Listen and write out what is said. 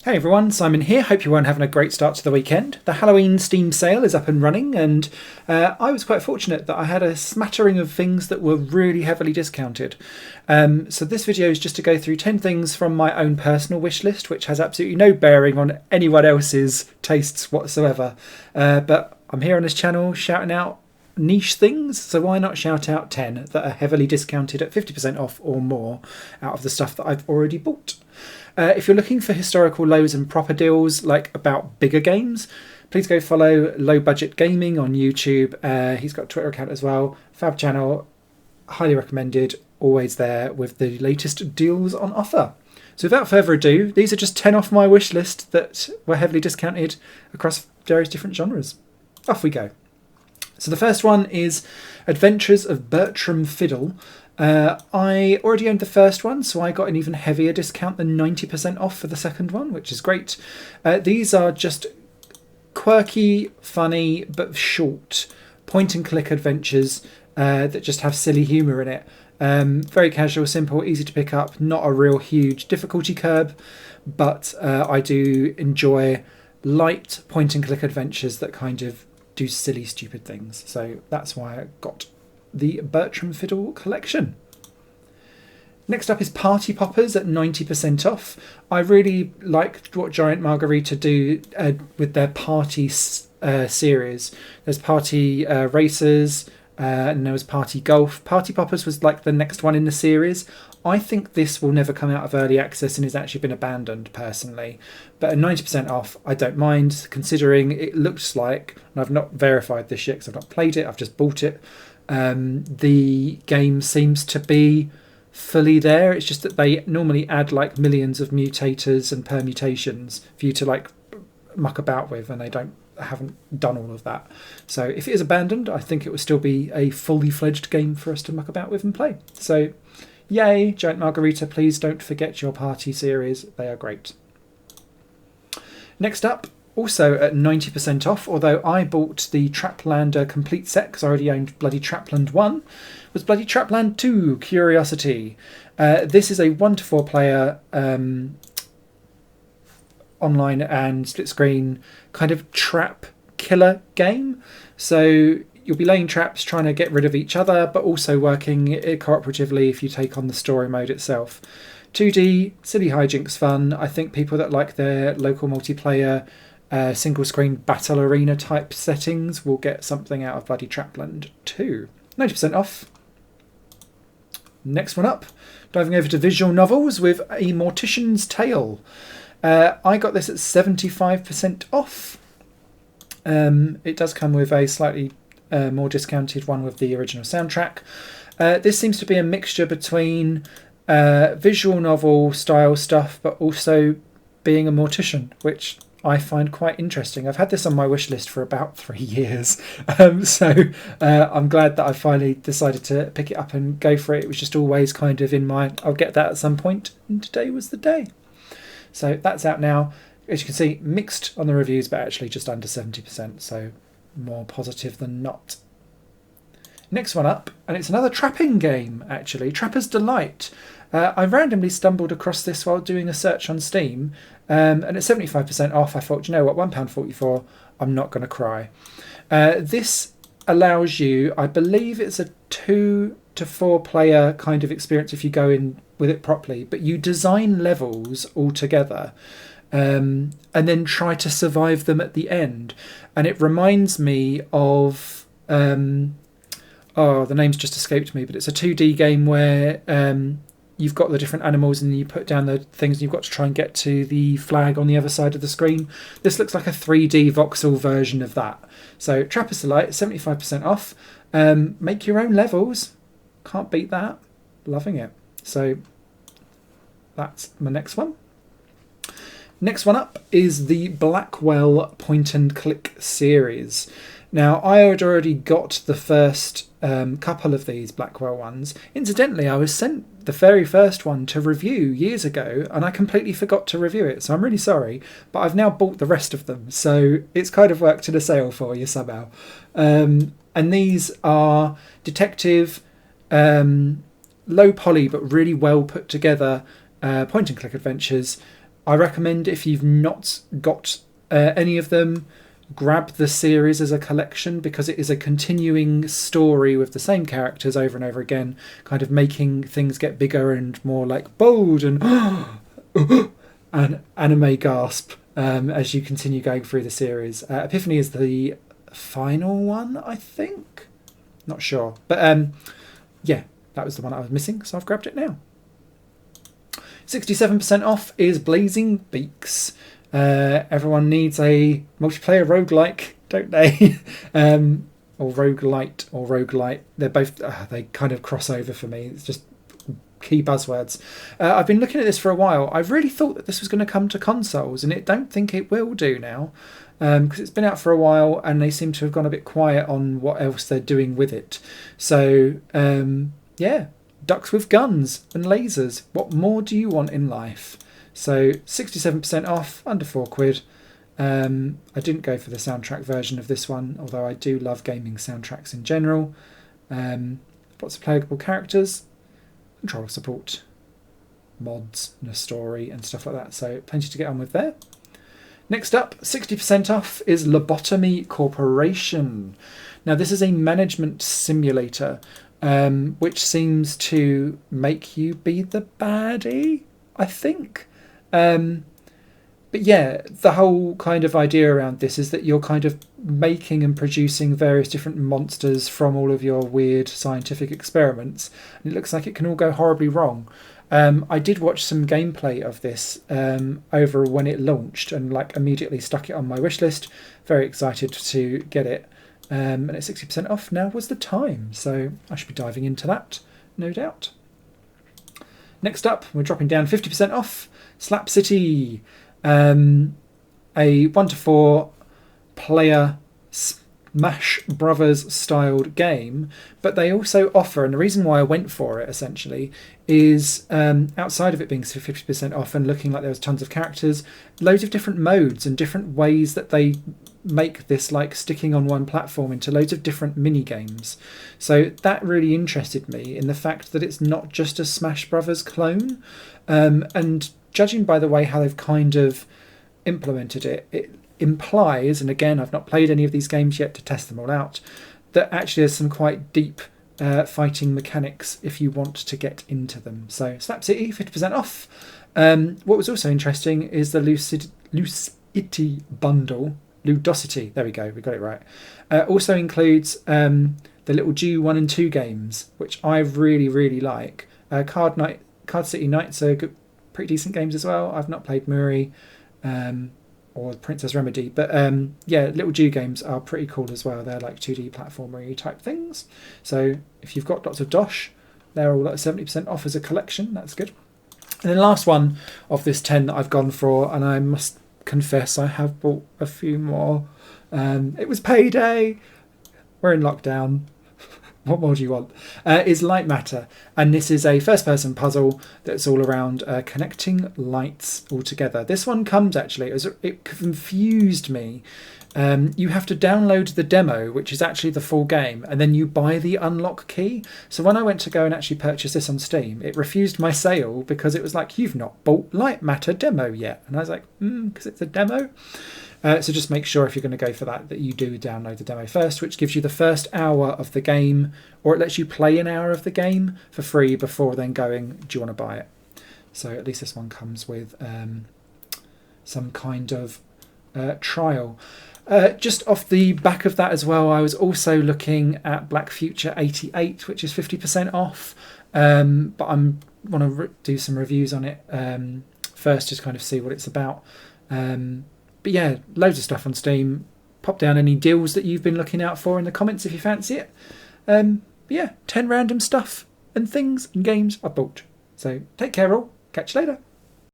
Hey everyone, Simon here. Hope you weren't having a great start to the weekend. The Halloween Steam sale is up and running, and I was quite fortunate that I had a smattering of things that were really heavily discounted. So this video is just to go through 10 things from my own personal wish list, which has absolutely no bearing on anyone else's tastes whatsoever. But I'm here on this channel shouting out niche things, so why not shout out 10 that are heavily discounted at 50% off or more out of the stuff that I've already bought. If you're looking for historical lows and proper deals, like about bigger games, please go follow Low Budget Gaming on YouTube. He's got a Twitter account as well. Fab channel, highly recommended, always there with the latest deals on offer. So without further ado, these are just 10 off my wish list that were heavily discounted across various different genres. Off we go. So the first one is Adventures of Bertram, Fiddle. I already owned the first one, so I got an even heavier discount than 90% off for the second one, which is great. These are just quirky, funny, but short point-and-click adventures that just have silly humour in it. Very casual, simple, easy to pick up, not a real huge difficulty curve, but I do enjoy light point-and-click adventures that kind of do silly, stupid things. So that's why I got the Bertram Fiddle collection. Next up is Party Poppers at 90% off. I really liked what Giant Margarita do with their party series. There's Party Racers and there was Party Golf. Party Poppers was like the next one in the series. I think this will never come out of early access and has actually been abandoned personally. But at 90% off, I don't mind, considering it looks like, and I've not verified this yet because I've not played it, I've just bought it. The game seems to be fully there. It's just that they normally add like millions of mutators and permutations for you to like muck about with, and they haven't done all of that. So if it is abandoned, I think it would still be a fully fledged game for us to muck about with and play. So yay, Giant Margarita, please don't forget your party series. They are great. Next up, also at 90% off, although I bought the Trapland complete set because I already owned bloody Trapland 1, was bloody Trapland 2 Curiosity. This is a 1 to 4 player online and split screen kind of trap killer game. So you'll be laying traps trying to get rid of each other, but also working cooperatively if you take on the story mode itself. 2D, silly hijinks fun. I think people that like their local multiplayer single screen battle arena type settings will get something out of bloody Trapland 2. 90% off. Next one up, diving over to visual novels with a Morticians Tail. I got this at 75% off. It does come with a slightly more discounted one with the original soundtrack. This seems to be a mixture between visual novel style stuff, but also being a mortician, which I find quite interesting. I've had this on my wish list for about 3 years, so I'm glad that I finally decided to pick it up and go for it. It was just always kind of in my, I'll get that at some point, and today was the day. So that's out now. As you can see, mixed on the reviews, but actually just under 70%, so more positive than not. Next one up, and it's another trapping game, actually, Trapper's Delight. I randomly stumbled across this while doing a search on Steam, and at 75% off, I thought, you know what, £1.44, I'm not going to cry. This allows you, I believe it's a 2 to 4 player kind of experience if you go in with it properly, but you design levels all together and then try to survive them at the end. And it reminds me of, the name's just escaped me, but it's a 2D game where you've got the different animals and you put down the things and you've got to try and get to the flag on the other side of the screen. This looks like a 3D voxel version of that. So Trapper's Delight, 75% off. Make your own levels. Can't beat that. Loving it. So that's my next one. Next one up is the Blackwell point and click series. Now, I had already got the first couple of these Blackwell ones. Incidentally, I was sent the very first one to review years ago, and I completely forgot to review it, so I'm really sorry. But I've now bought the rest of them, so it's kind of worked in a sale for you somehow. And these are detective, low poly, but really well put together point and click adventures. I recommend, if you've not got any of them, grab the series as a collection, because it is a continuing story with the same characters over and over again, kind of making things get bigger and more like bold and an anime gasp as you continue going through the series. Epiphany is the final one, I think. Not sure. But yeah, that was the one I was missing, so I've grabbed it now. 67% off is Blazing Beaks. Everyone needs a multiplayer roguelike, don't they? Or roguelite or roguelite. They're both, they kind of cross over for me. It's just key buzzwords. I've been looking at this for a while. I really thought that this was going to come to consoles, and I don't think it will do now, because it's been out for a while and they seem to have gone a bit quiet on what else they're doing with it. So, yeah, ducks with guns and lasers. What more do you want in life? So 67% off, under £4. I didn't go for the soundtrack version of this one, although I do love gaming soundtracks in general. Lots of playable characters, control support, mods and a story and stuff like that. So plenty to get on with there. Next up, 60% off is Lobotomy Corporation. Now this is a management simulator, which seems to make you be the baddie, I think. But yeah, the whole kind of idea around this is that you're kind of making and producing various different monsters from all of your weird scientific experiments. And it looks like it can all go horribly wrong. I did watch some gameplay of this over when it launched, and like immediately stuck it on my wish list. Very excited to get it. And it's 60% off. Now was the time. So I should be diving into that, no doubt. Next up, we're dropping down 50% off. Slap City. A 1 to 4 player Smash Brothers styled game, but they also offer, and the reason why I went for it essentially is outside of it being 50% off and looking like there was tons of characters, loads of different modes and different ways that they make this like sticking on one platform into loads of different mini games. So that really interested me in the fact that it's not just a Smash Brothers clone, and judging by the way how they've kind of implemented it, it implies, and again I've not played any of these games yet to test them all out, that actually there's some quite deep fighting mechanics if you want to get into them. So Slap City, 50% off. What was also interesting is the Ludosity bundle. Ludosity, there we go, we got it right. Also includes the Little Jew 1 and 2 games, which I really like. Card City Nights are good, pretty decent games as well. I've not played Muri or Princess Remedy, but yeah, Little Jew games are pretty cool as well. They're like 2D platformer type things. So if you've got lots of Dosh, they're all at 70% off as a collection. That's good. And then the last one of this 10 that I've gone for, and I must confess I have bought a few more. It was payday. We're in lockdown. What more do you want? Is Light Matter, and this is a first-person puzzle that's all around connecting lights all together. This one comes actually, it confused me. You have to download the demo, which is actually the full game, and then you buy the unlock key. So when I went to go and actually purchase this on Steam, it refused my sale because it was like, you've not bought Light Matter demo yet. And I was like, because it's a demo. So just make sure if you're going to go for that you do download the demo first, which gives you the first hour of the game, or it lets you play an hour of the game for free before then going, do you want to buy it? So at least this one comes with some kind of trial. Just off the back of that as well, I was also looking at Black Future 88, which is 50% off, but I want to do some reviews on it first, just kind of see what it's about. But yeah, loads of stuff on Steam. Pop down any deals that you've been looking out for in the comments if you fancy it. But yeah, 10 random stuff and things and games I bought. So take care all. Catch you later.